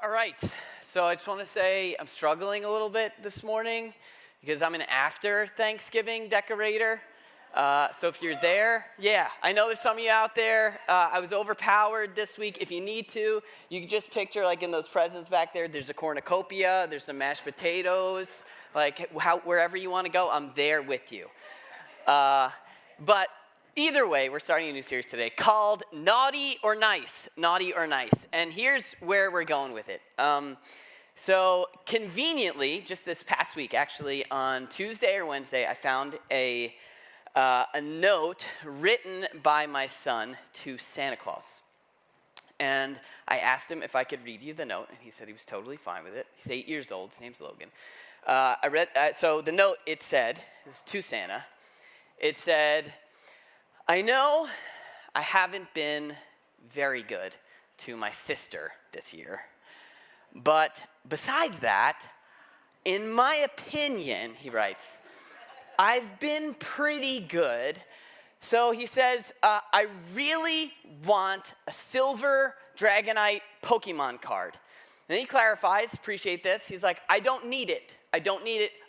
All right, so I just want to say I'm struggling a little bit this morning because I'm an after Thanksgiving decorator. So if you're there, yeah, I know there's some of you out there. I was overpowered this week. If you need to, you can just picture like in those presents back there, there's a cornucopia, there's some mashed potatoes, like wherever you want to go, I'm there with you. But either way, we're starting a new series today called Naughty or Nice. Naughty or Nice. And here's where we're going with it. So conveniently, just this past week, actually, on Tuesday or Wednesday, I found a note written by my son to Santa Claus. And I asked him if I could read you the note, and he said he was totally fine with it. He's 8 years old. His name's Logan. So the note, it said, this is to Santa, it said, I know I haven't been very good to my sister this year, but besides that, in my opinion, he writes, I've been pretty good. So he says, I really want a silver Dragonite Pokemon card. Then he clarifies, appreciate this, he's like, I don't need it,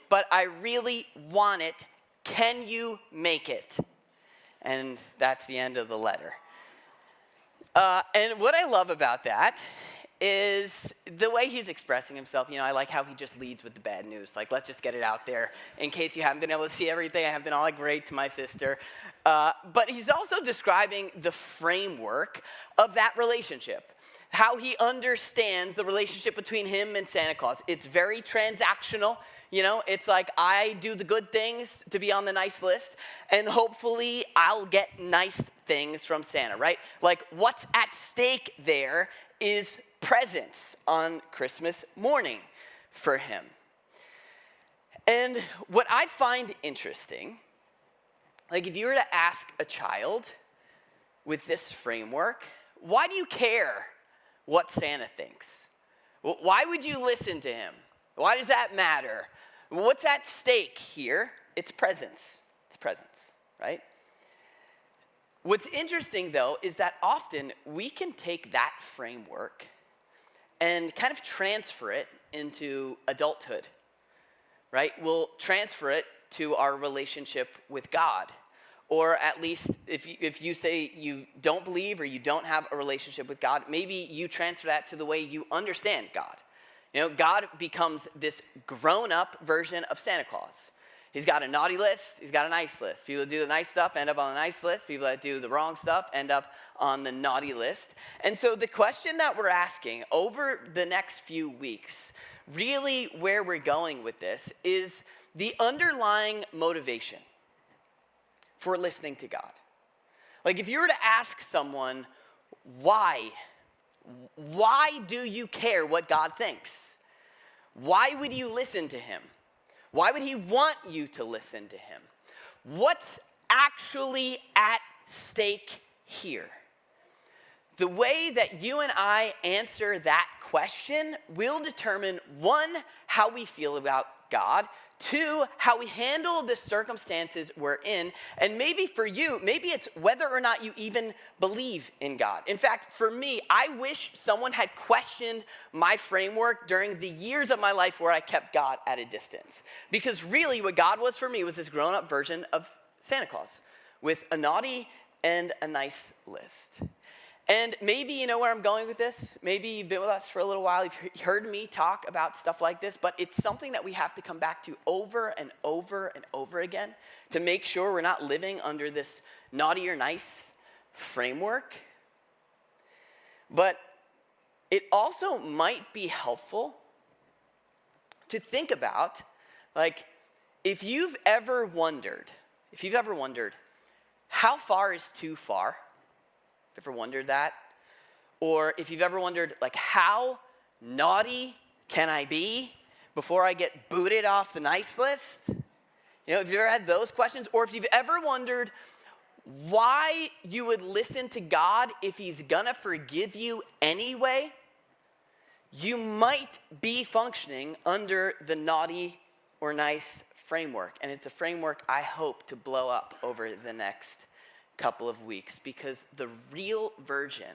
but I really want it. Can you make it? And that's the end of the letter. And what I love about that is the way he's expressing himself. You know, I like how he just leads with the bad news. Like, let's just get it out there in case you haven't been able to see everything. I haven't been all like great to my sister. But he's also describing the framework of that relationship, how he understands the relationship between him and Santa Claus. It's very transactional. You know, it's like I do the good things to be on the nice list, and hopefully I'll get nice things from Santa, right? Like what's at stake there is presents on Christmas morning for him. And what I find interesting, like if you were to ask a child with this framework, why do you care what Santa thinks? Why would you listen to him? Why does that matter? What's at stake here? It's presents. It's presents, right? What's interesting, though, is that often we can take that framework and kind of transfer it into adulthood, right? We'll transfer it to our relationship with God. Or at least if you say you don't believe or you don't have a relationship with God, maybe you transfer that to the way you understand God. You know, God becomes this grown-up version of Santa Claus. He's got a naughty list, he's got a nice list. People that do the nice stuff end up on the nice list. People that do the wrong stuff end up on the naughty list. And so the question that we're asking over the next few weeks, really where we're going with this, is the underlying motivation for listening to God. Like if you were to ask someone, why do you care what God thinks? Why would you listen to him? Why would he want you to listen to him? What's actually at stake here? The way that you and I answer that question will determine, one, how we feel about God, two, how we handle the circumstances we're in, and maybe for you, maybe it's whether or not you even believe in God. In fact, for me, I wish someone had questioned my framework during the years of my life where I kept God at a distance. Because really what God was for me was this grown-up version of Santa Claus with a naughty and a nice list. And maybe you know where I'm going with this. Maybe you've been with us for a little while. You've heard me talk about stuff like this, but it's something that we have to come back to over and over and over again to make sure we're not living under this naughty or nice framework. But it also might be helpful to think about, like, if you've ever wondered, how far is too far? Ever wondered that? Or if you've ever wondered, like, how naughty can I be before I get booted off the nice list? You know, if you've ever had those questions, or if you've ever wondered why you would listen to God if he's gonna forgive you anyway, you might be functioning under the naughty or nice framework. And it's a framework I hope to blow up over the next couple of weeks, because the real version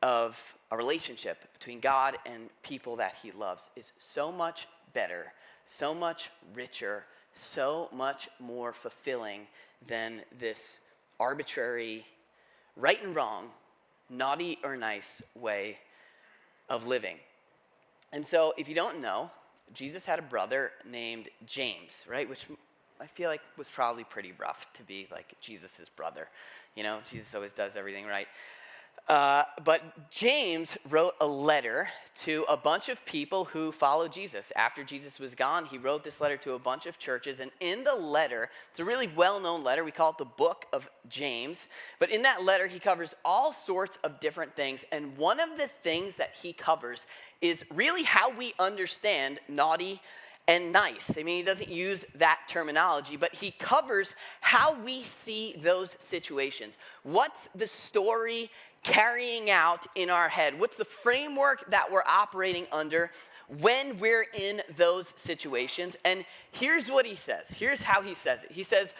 of a relationship between God and people that he loves is so much better, so much richer, so much more fulfilling than this arbitrary, right and wrong, naughty or nice way of living. And so if you don't know, Jesus had a brother named James, right? Which I feel like was probably pretty rough to be like Jesus' brother. You know, Jesus always does everything right. But James wrote a letter to a bunch of people who followed Jesus. After Jesus was gone, he wrote this letter to a bunch of churches. And in the letter, it's a really well-known letter. We call it the book of James. But in that letter, he covers all sorts of different things. And one of the things that he covers is really how we understand naughty and nice. I mean, he doesn't use that terminology, but he covers how we see those situations. What's the story carrying out in our head? What's the framework that we're operating under when we're in those situations? And here's what he says. Here's how he says it. He says,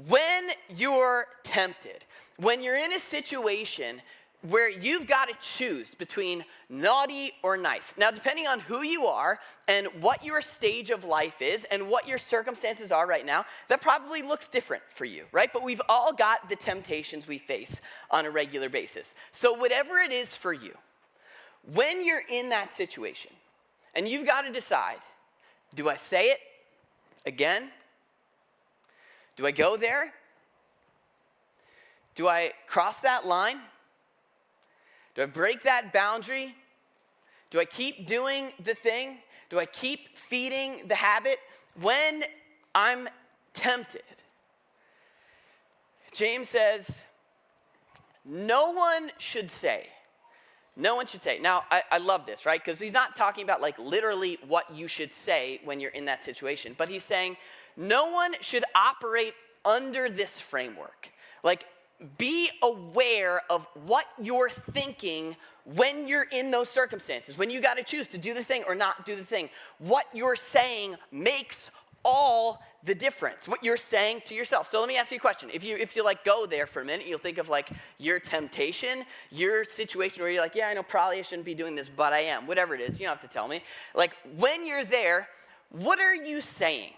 when you're tempted, when you're in a situation where you've got to choose between naughty or nice. Now, depending on who you are and what your stage of life is and what your circumstances are right now, that probably looks different for you, right? But we've all got the temptations we face on a regular basis. So whatever it is for you, when you're in that situation and you've got to decide, do I say it again? Do I go there? Do I cross that line? Do I break that boundary? Do I keep doing the thing? Do I keep feeding the habit? When I'm tempted, James says, no one should say. No one should say. Now, I love this, right? Because he's not talking about like literally what you should say when you're in that situation. But he's saying no one should operate under this framework. Like, be aware of what you're thinking when you're in those circumstances, when you got to choose to do the thing or not do the thing. What you're saying makes all the difference, what you're saying to yourself. So let me ask you a question. If you like go there for a minute, you'll think of like your temptation, your situation where you're like, yeah, I know probably I shouldn't be doing this, but I am. Whatever it is, you don't have to tell me. Like when you're there, what are you saying?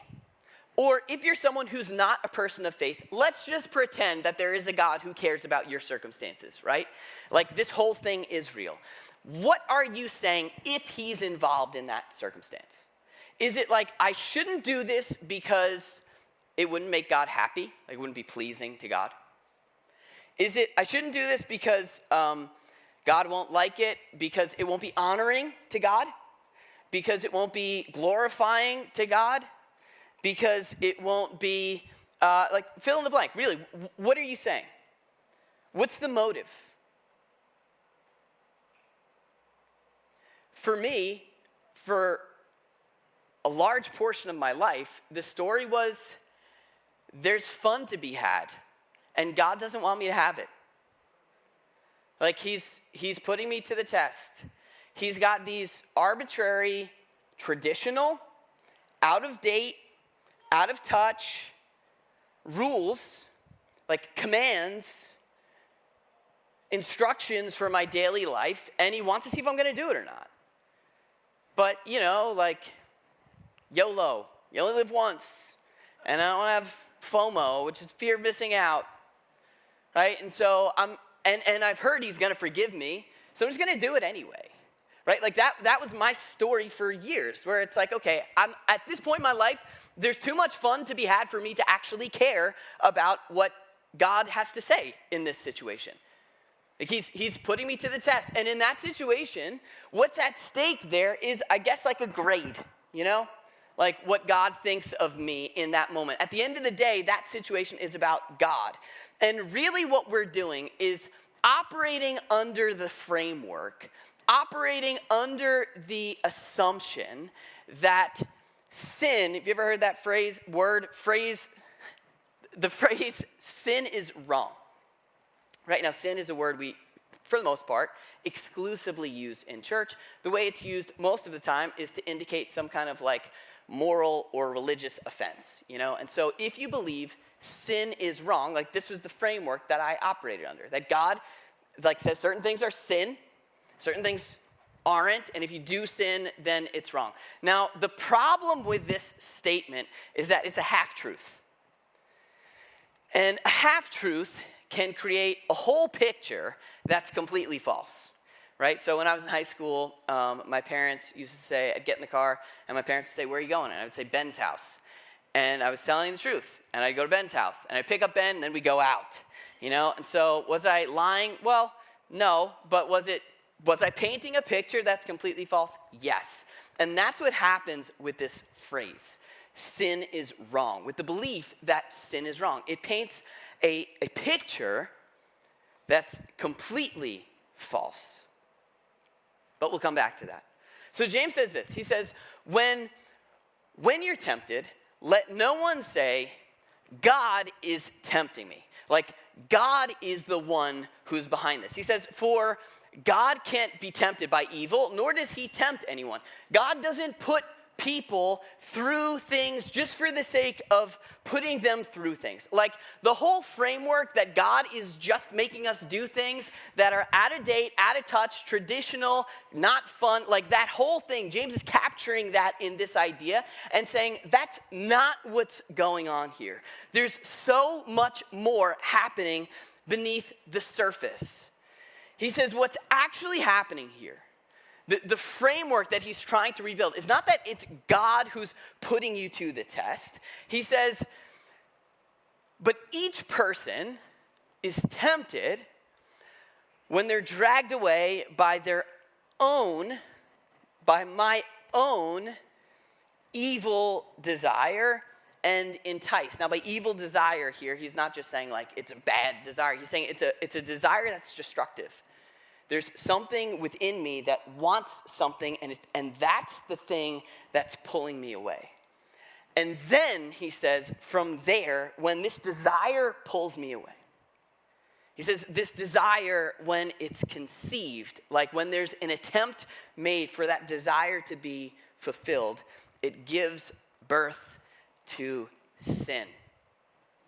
Or if you're someone who's not a person of faith, let's just pretend that there is a God who cares about your circumstances, right? Like this whole thing is real. What are you saying if he's involved in that circumstance? Is it like, I shouldn't do this because it wouldn't make God happy? Like it wouldn't be pleasing to God? Is it, I shouldn't do this because God won't like it, because it won't be honoring to God? Because it won't be glorifying to God? Because it won't be, like, fill in the blank. Really, what are you saying? What's the motive? For me, for a large portion of my life, the story was there's fun to be had, and God doesn't want me to have it. Like, he's putting me to the test. He's got these arbitrary, traditional, out of date, out of touch rules, like commands, instructions for my daily life, and he wants to see if I'm going to do it or not. But, you know, like, YOLO, you only live once, and I don't have FOMO, which is fear of missing out, right? And so I've heard he's going to forgive me, so I'm just going to do it anyway. Right? Like that was my story for years, where it's like, okay, I'm at this point in my life, there's too much fun to be had for me to actually care about what God has to say in this situation. Like he's putting me to the test. And in that situation, what's at stake there is, I guess, like a grade, you know? Like what God thinks of me in that moment. At the end of the day, that situation is about God. And really what we're doing is operating under the framework, operating under the assumption that sin, have you ever heard that phrase, the phrase sin is wrong. Right now, sin is a word we, for the most part, exclusively use in church. The way it's used most of the time is to indicate some kind of like moral or religious offense, you know? And so if you believe sin is wrong, like this was the framework that I operated under, that God like says certain things are sin, Certain things aren't, and if you do sin, then it's wrong. Now, the problem with this statement is that it's a half-truth. And a half-truth can create a whole picture that's completely false, right? So when I was in high school, my parents used to say, I'd get in the car, and my parents would say, where are you going? And I would say, Ben's house. And I was telling the truth, and I'd go to Ben's house, and I'd pick up Ben, and then we'd go out, you know? And so was I lying? Well, no, but was I painting a picture that's completely false? Yes. And that's what happens with this phrase, sin is wrong, with the belief that sin is wrong. It paints a picture that's completely false. But we'll come back to that. So James says this. He says, when you're tempted, let no one say, God is tempting me. Like, God is the one who's behind this. He says, for God can't be tempted by evil, nor does he tempt anyone. God doesn't put people through things just for the sake of putting them through things. Like, the whole framework that God is just making us do things that are out of date, out of touch, traditional, not fun, like that whole thing, James is capturing that in this idea and saying that's not what's going on here. There's so much more happening beneath the surface. He says what's actually happening here, the framework that he's trying to rebuild is not that it's God who's putting you to the test. He says, but each person is tempted when they're dragged away by my own evil desire and enticed. Now, by evil desire here, he's not just saying like it's a bad desire. He's saying it's a desire that's destructive. There's something within me that wants something, and that's the thing that's pulling me away. And then, he says, from there, when this desire pulls me away, he says this desire, when it's conceived, like when there's an attempt made for that desire to be fulfilled, it gives birth to sin.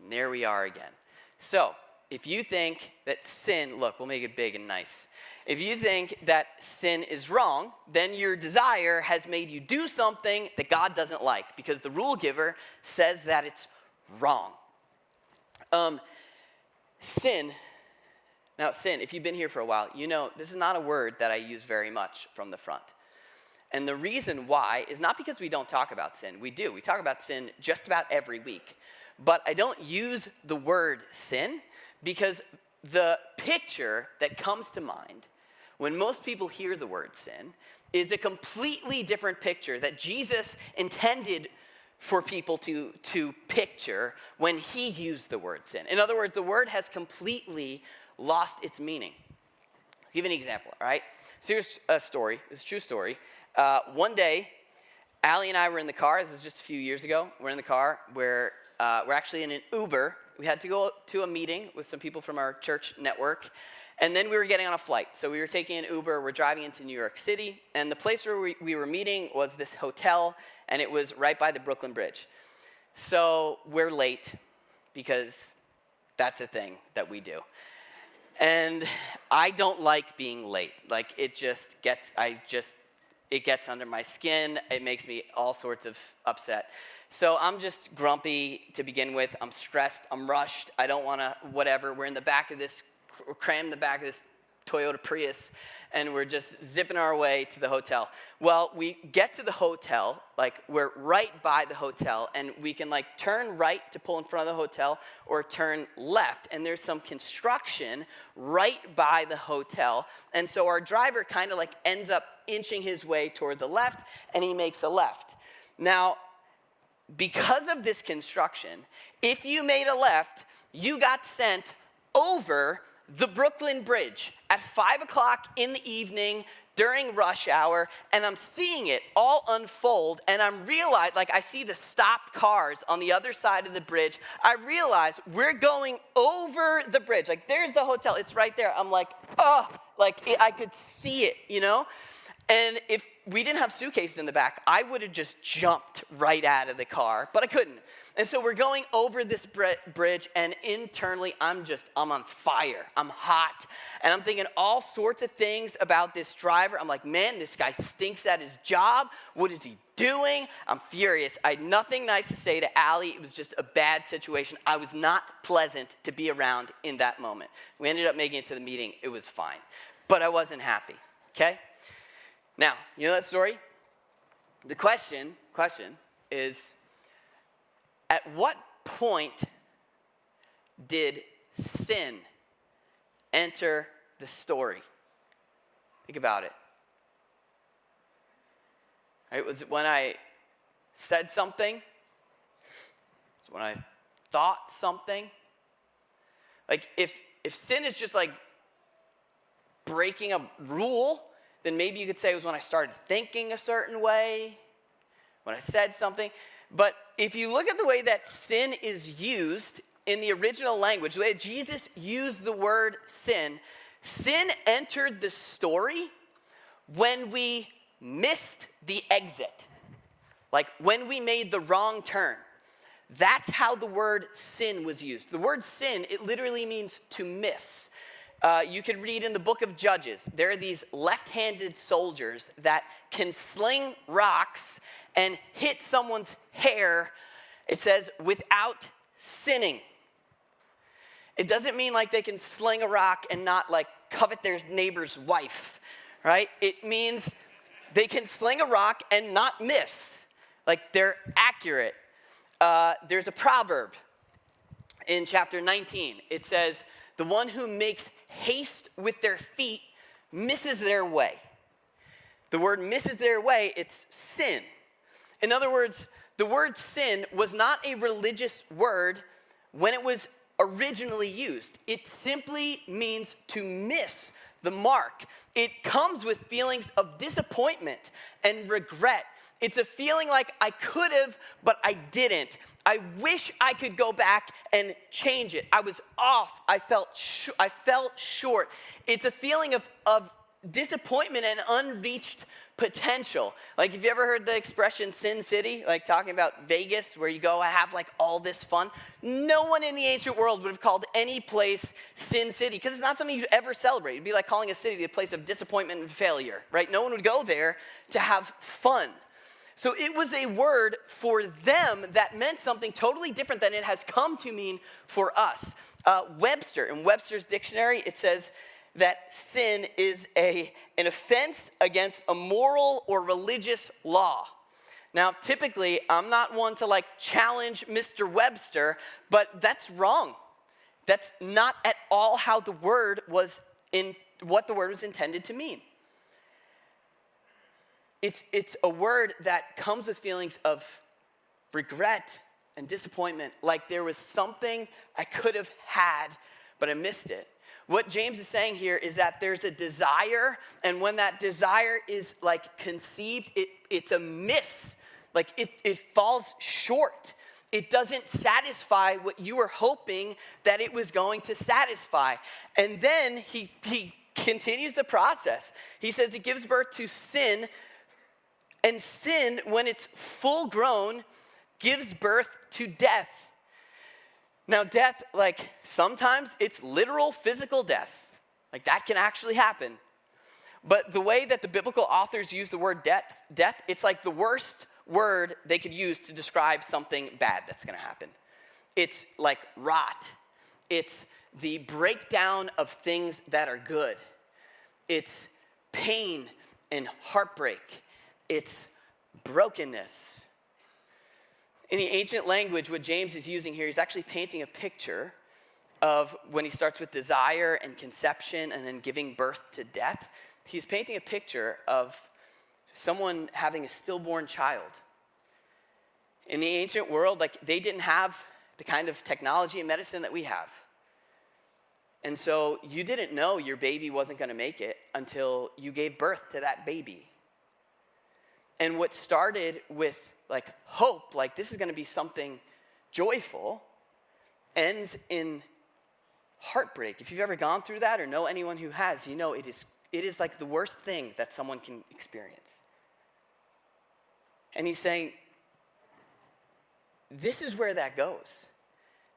And there we are again. So, if you think that sin, look, we'll make it big and nice. If you think that sin is wrong, then your desire has made you do something that God doesn't like because the rule giver says that it's wrong. Sin, if you've been here for a while, you know this is not a word that I use very much from the front. And the reason why is not because we don't talk about sin. We do. We talk about sin just about every week. But I don't use the word sin because the picture that comes to mind when most people hear the word sin is a completely different picture that Jesus intended for people to picture when he used the word sin. In other words, the word has completely lost its meaning. I'll give you an example, all right? So here's a story. It's a true story. One day, Allie and I were in the car. This is just a few years ago. We're in the car where we're actually in an Uber. We had to go to a meeting with some people from our church network. And then we were getting on a flight. So we were taking an Uber. We're driving into New York City. And the place where we were meeting was this hotel. And it was right by the Brooklyn Bridge. So we're late because that's a thing that we do. And I don't like being late. Like it gets under my skin. It makes me all sorts of upset. So I'm just grumpy to begin with. I'm stressed. I'm rushed. I don't want to, whatever. We're crammed in the back of this Toyota Prius, and we're just zipping our way to the hotel. Well, we get to the hotel, like we're right by the hotel, and we can like turn right to pull in front of the hotel or turn left, and there's some construction right by the hotel. And so our driver kind of like ends up inching his way toward the left, and he makes a left. Now, because of this construction, if you made a left, you got sent over the Brooklyn Bridge at 5 o'clock in the evening during rush hour, and I'm seeing it all unfold, and I see the stopped cars on the other side of the bridge. I realize we're going over the bridge. Like, there's the hotel. It's right there. I'm like, oh, like I could see it, you know? And if we didn't have suitcases in the back, I would have just jumped right out of the car, but I couldn't. And so we're going over this bridge, and internally, I'm on fire. I'm hot, and I'm thinking all sorts of things about this driver. I'm like, man, this guy stinks at his job. What is he doing? I'm furious. I had nothing nice to say to Allie. It was just a bad situation. I was not pleasant to be around in that moment. We ended up making it to the meeting. It was fine, but I wasn't happy, okay? Now, you know that story? The question is, at what point did sin enter the story? Think about it. Right, was it when I said something? Was it when I thought something? Like, if sin is just like breaking a rule, then maybe you could say it was when I started thinking a certain way, when I said something. But if you look at the way that sin is used in the original language, the way Jesus used the word sin, sin entered the story when we missed the exit. Like when we made the wrong turn. That's how the word sin was used. The word sin, it literally means to miss. You can read in the book of Judges, there are these left-handed soldiers that can sling rocks and hit someone's hair, it says, without sinning. It doesn't mean like they can sling a rock and not like covet their neighbor's wife, right? It means they can sling a rock and not miss. Like they're accurate. There's a proverb in chapter 19. It says, the one who makes haste with their feet misses their way. The word misses their way, it's sin. In other words, the word sin was not a religious word when it was originally used. It simply means to miss the mark. It comes with feelings of disappointment and regret. It's a feeling like I could have, but I didn't. I wish I could go back and change it. I was off. I felt short. It's a feeling of disappointment and unreached potential. Like, have you ever heard the expression Sin City? Like talking about Vegas, where you go and have like all this fun. No one in the ancient world would have called any place Sin City, because it's not something you'd ever celebrate. It'd be like calling a city a place of disappointment and failure, right? No one would go there to have fun. So it was a word for them that meant something totally different than it has come to mean for us. In Webster's dictionary, it says that sin is an offense against a moral or religious law. Now, typically, I'm not one to like challenge Mr. Webster, but that's wrong. That's not at all how the word was what the word was intended to mean. It's a word that comes with feelings of regret and disappointment, like there was something I could have had, but I missed it. What James is saying here is that there's a desire, and when that desire is like conceived, it's a miss. Like it falls short. It doesn't satisfy what you were hoping that it was going to satisfy. And then he continues the process. He says it gives birth to sin. And sin, when it's full grown, gives birth to death. Now, death, like sometimes it's literal physical death. Like that can actually happen. But the way that the biblical authors use the word death, it's like the worst word they could use to describe something bad that's going to happen. It's like rot. It's the breakdown of things that are good. It's pain and heartbreak. It's brokenness. In the ancient language, what James is using here, he's actually painting a picture of when he starts with desire and conception and then giving birth to death. He's painting a picture of someone having a stillborn child. In the ancient world, like they didn't have the kind of technology and medicine that we have. And so you didn't know your baby wasn't going to make it until you gave birth to that baby. And what started with like hope, like this is going to be something joyful, ends in heartbreak. If you've ever gone through that or know anyone who has, you know it is It is like the worst thing that someone can experience. And he's saying, this is where that goes.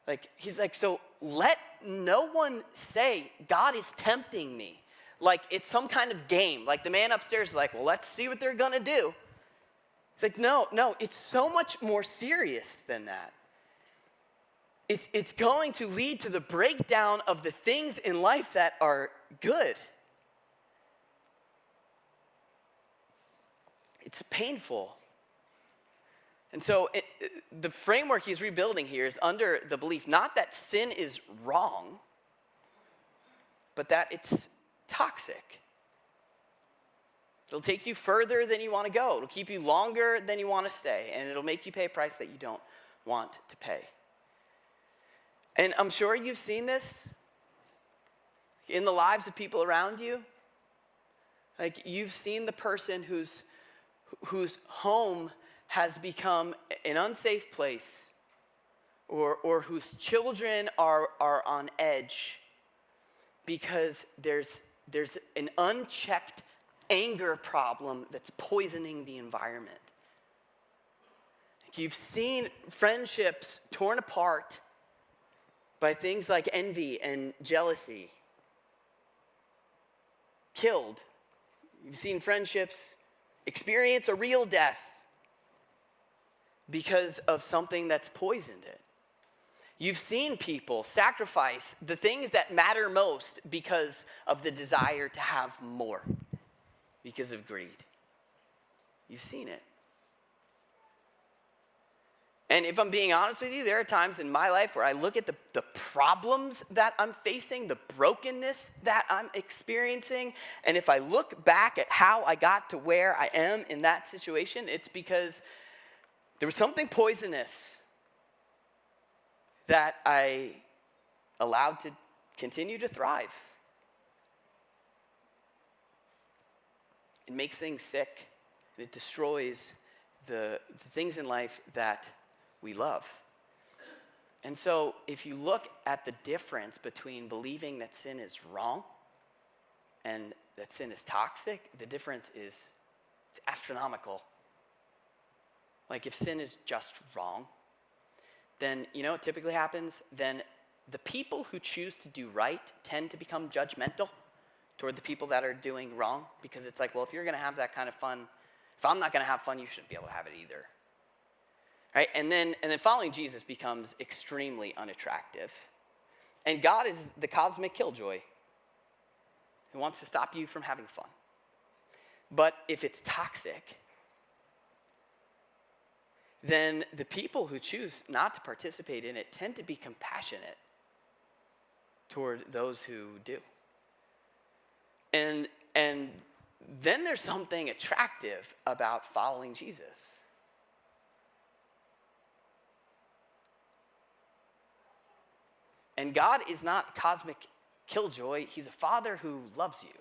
Like, he's like, so let no one say God is tempting me. Like it's some kind of game. Like the man upstairs is like, well, let's see what they're gonna do. It's like, no, it's so much more serious than that. It's going to lead to the breakdown of the things in life that are good. It's painful. And so the framework he's rebuilding here is under the belief, not that sin is wrong, but that it's toxic. It'll take you further than you want to go. It'll keep you longer than you want to stay. And it'll make you pay a price that you don't want to pay. And I'm sure you've seen this in the lives of people around you. Like you've seen the person whose home has become an unsafe place, or whose children are on edge because there's an unchecked anger problem that's poisoning the environment. You've seen friendships torn apart by things like envy and jealousy, killed. You've seen friendships experience a real death because of something that's poisoned it. You've seen people sacrifice the things that matter most because of the desire to have more, because of greed. You've seen it. And if I'm being honest with you, there are times in my life where I look at the problems that I'm facing, the brokenness that I'm experiencing, and if I look back at how I got to where I am in that situation, it's because there was something poisonous that I allowed to continue to thrive. It makes things sick, and it destroys the things in life that we love. And so if you look at the difference between believing that sin is wrong and that sin is toxic, the difference is it's astronomical. Like if sin is just wrong, then you know what typically happens? Then the people who choose to do right tend to become judgmental toward the people that are doing wrong, because it's like, well, if you're going to have that kind of fun, if I'm not going to have fun, you shouldn't be able to have it either. Right? And then following Jesus becomes extremely unattractive. And God is the cosmic killjoy who wants to stop you from having fun. But if it's toxic, then the people who choose not to participate in it tend to be compassionate toward those who do. And then there's something attractive about following Jesus. And God is not cosmic killjoy. He's a father who loves you.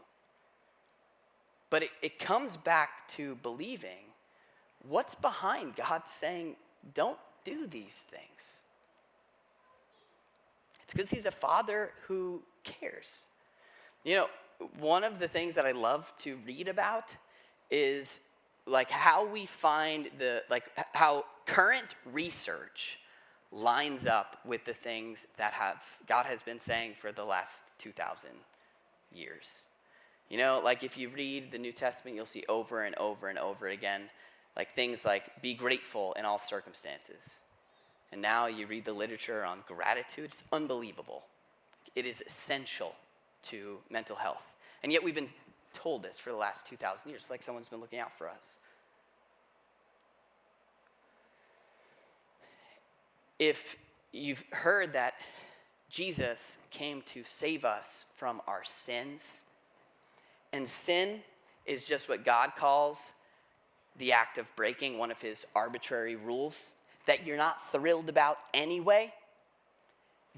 But it comes back to believing what's behind God saying, don't do these things. It's because he's a father who cares. You know, one of the things that I love to read about is like how we find how current research lines up with the things that God has been saying for the last 2,000 years. You know, like if you read the New Testament, you'll see over and over and over again, like things like be grateful in all circumstances. And now you read the literature on gratitude, it's unbelievable. It is essential to mental health. And yet we've been told this for the last 2,000 years, like someone's been looking out for us. If you've heard that Jesus came to save us from our sins, and sin is just what God calls the act of breaking one of his arbitrary rules that you're not thrilled about anyway,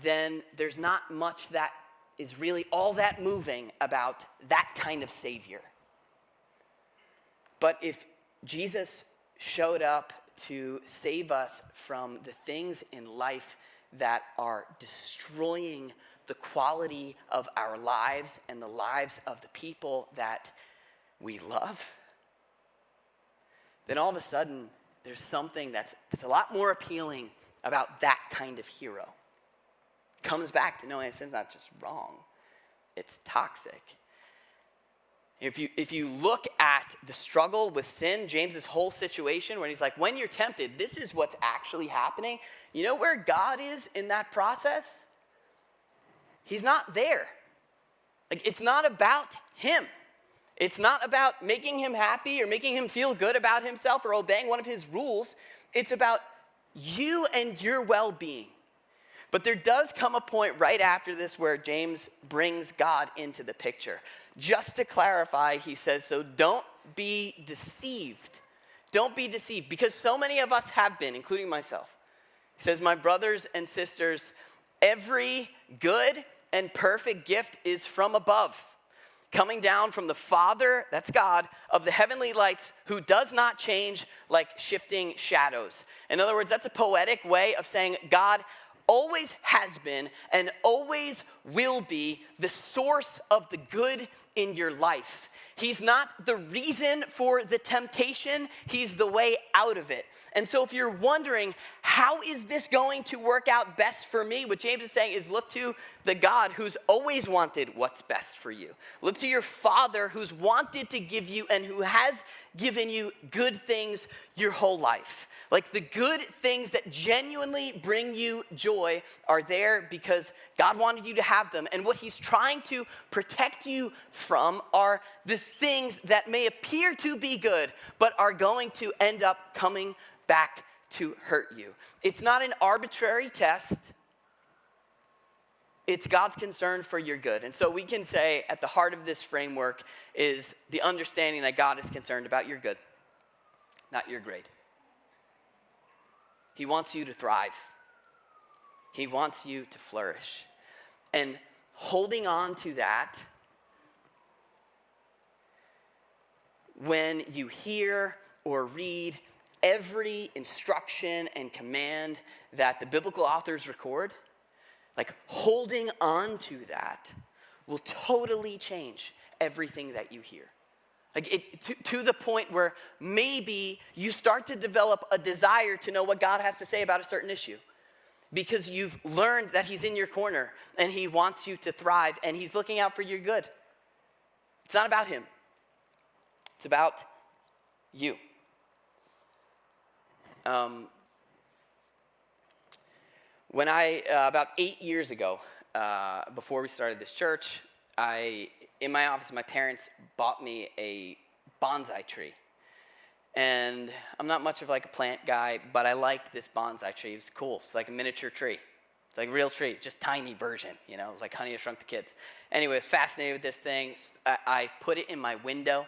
then there's not much that is really all that moving about that kind of Savior. But if Jesus showed up to save us from the things in life that are destroying the quality of our lives and the lives of the people that we love, then all of a sudden there's something that's a lot more appealing about that kind of hero. Comes back to knowing sin's not just wrong, it's toxic. If you look at the struggle with sin, James's whole situation, when he's like, when you're tempted, this is what's actually happening. You know where God is in that process? He's not there. Like, it's not about him. It's not about making him happy or making him feel good about himself or obeying one of his rules. It's about you and your well-being. But there does come a point right after this where James brings God into the picture. Just to clarify, he says, so don't be deceived. Don't be deceived, because so many of us have been, including myself. He says, my brothers and sisters, every good and perfect gift is from above, coming down from the Father, that's God, of the heavenly lights, who does not change like shifting shadows. In other words, that's a poetic way of saying God always has been and always will be the source of the good in your life. He's not the reason for the temptation, he's the way out of it. And so if you're wondering, how is this going to work out best for me? What James is saying is look to the God who's always wanted what's best for you. Look to your Father who's wanted to give you and who has given you good things your whole life. Like the good things that genuinely bring you joy are there because God wanted you to have them. And what he's trying to protect you from are the things that may appear to be good, but are going to end up coming back to hurt you. It's not an arbitrary test. It's God's concern for your good. And so we can say at the heart of this framework is the understanding that God is concerned about your good, not your grade. He wants you to thrive. He wants you to flourish. And holding on to that, when you hear or read every instruction and command that the biblical authors record, like holding on to that will totally change everything that you hear. Like to the point where maybe you start to develop a desire to know what God has to say about a certain issue. Because you've learned that he's in your corner and he wants you to thrive and he's looking out for your good. It's not about him. It's about you. When about 8 years ago, before we started this church, in my office, my parents bought me a bonsai tree. And I'm not much of like a plant guy, but I liked this bonsai tree. It was cool. It's like a miniature tree. It's like a real tree, just tiny version, you know. It's like Honey, I Shrunk the Kids. Anyway, I was fascinated with this thing. I put it in my window,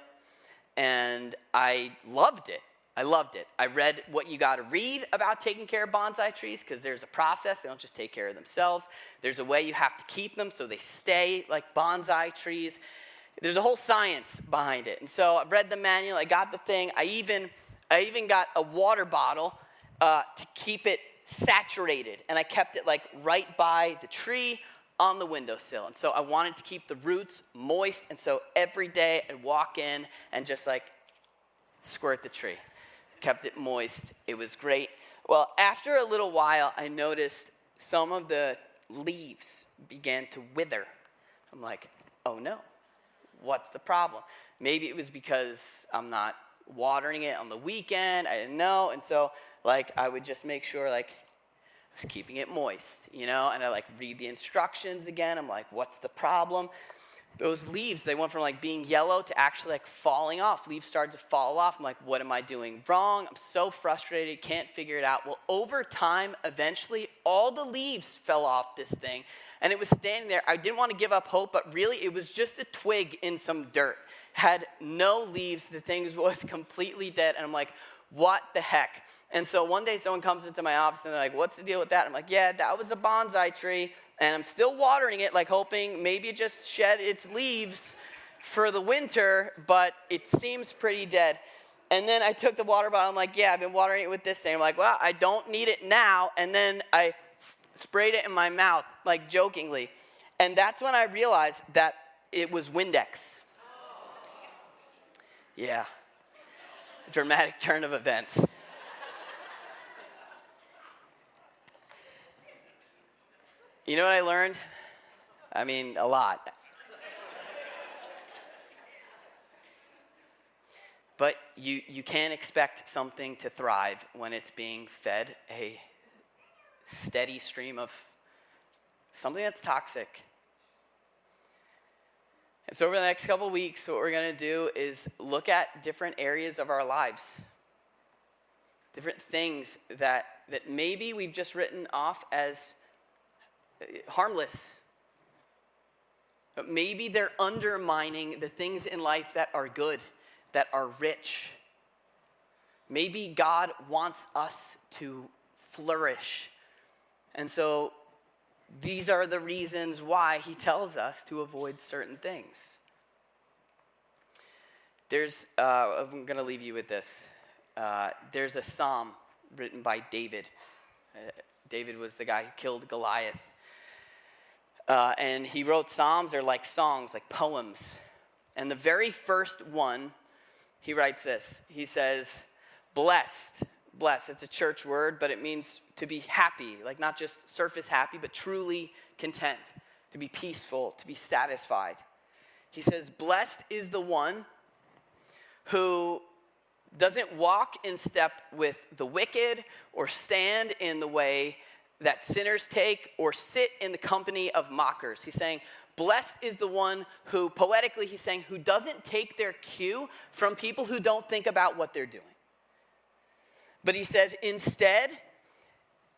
and I loved it. I read what you got to read about taking care of bonsai trees because there's a process. They don't just take care of themselves. There's a way you have to keep them so they stay like bonsai trees. There's a whole science behind it. And so I read the manual. I got the thing. I even got a water bottle to keep it saturated. And I kept it like right by the tree on the windowsill. And so I wanted to keep the roots moist. And so every day I'd walk in and just like squirt the tree. Kept it moist. It was great. Well, after a little while, I noticed some of the leaves began to wither. I'm like, oh no, what's the problem? Maybe it was because I'm not watering it on the weekend. I didn't know. And so like I would just make sure like I was keeping it moist, you know, and I like read the instructions again. I'm like, what's the problem? Those leaves, they went from like being yellow to actually like falling off. Leaves started to fall off. I'm like, what am I doing wrong? I'm so frustrated, can't figure it out. Well, over time, eventually, all the leaves fell off this thing. And it was standing there. I didn't want to give up hope, but really it was just a twig in some dirt. Had no leaves. The thing was completely dead. And I'm like, what the heck? And so one day someone comes into my office and they're like, what's the deal with that? I'm like, yeah, that was a bonsai tree. And I'm still watering it, like hoping maybe it just shed its leaves for the winter, but it seems pretty dead. And then I took the water bottle. I'm like, yeah, I've been watering it with this thing. I'm like, well, I don't need it now. And then I sprayed it in my mouth, like jokingly. And that's when I realized that it was Windex. Yeah. Dramatic turn of events. You know what I learned? I mean, a lot. But you can't expect something to thrive when it's being fed a steady stream of something that's toxic. And so over the next couple weeks, what we're going to do is look at different areas of our lives, different things that maybe we've just written off as harmless. But maybe they're undermining the things in life that are good, that are rich. Maybe God wants us to flourish. And so these are the reasons why he tells us to avoid certain things. I'm going to leave you with this. There's a psalm written by David. David was the guy who killed Goliath. And he wrote psalms. They're like songs, like poems. And the very first one, he writes this. He says, blessed. Blessed, it's a church word, but it means to be happy, like not just surface happy, but truly content, to be peaceful, to be satisfied. He says, blessed is the one who doesn't walk in step with the wicked or stand in the way that sinners take or sit in the company of mockers. He's saying, blessed is the one who, poetically, he's saying, who doesn't take their cue from people who don't think about what they're doing. But he says, instead,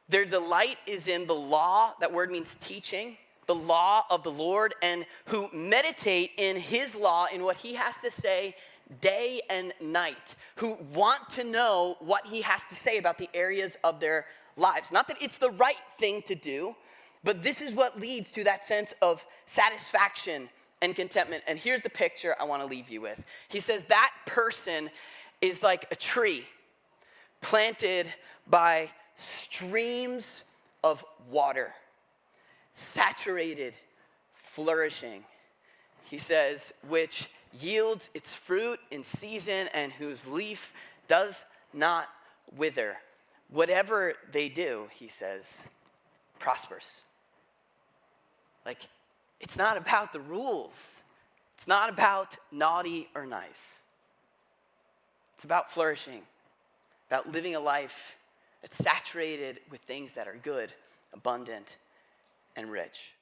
their delight is in the law, that word means teaching, the law of the Lord, and who meditate in his law, in what he has to say day and night, who want to know what he has to say about the areas of their lives. Not that it's the right thing to do, but this is what leads to that sense of satisfaction and contentment. And here's the picture I want to leave you with. He says that person is like a tree planted by streams of water, saturated, flourishing. He says, which yields its fruit in season and whose leaf does not wither. Whatever they do, he says, prospers. Like, it's not about the rules. It's not about naughty or nice. It's about flourishing, about living a life that's saturated with things that are good, abundant, and rich.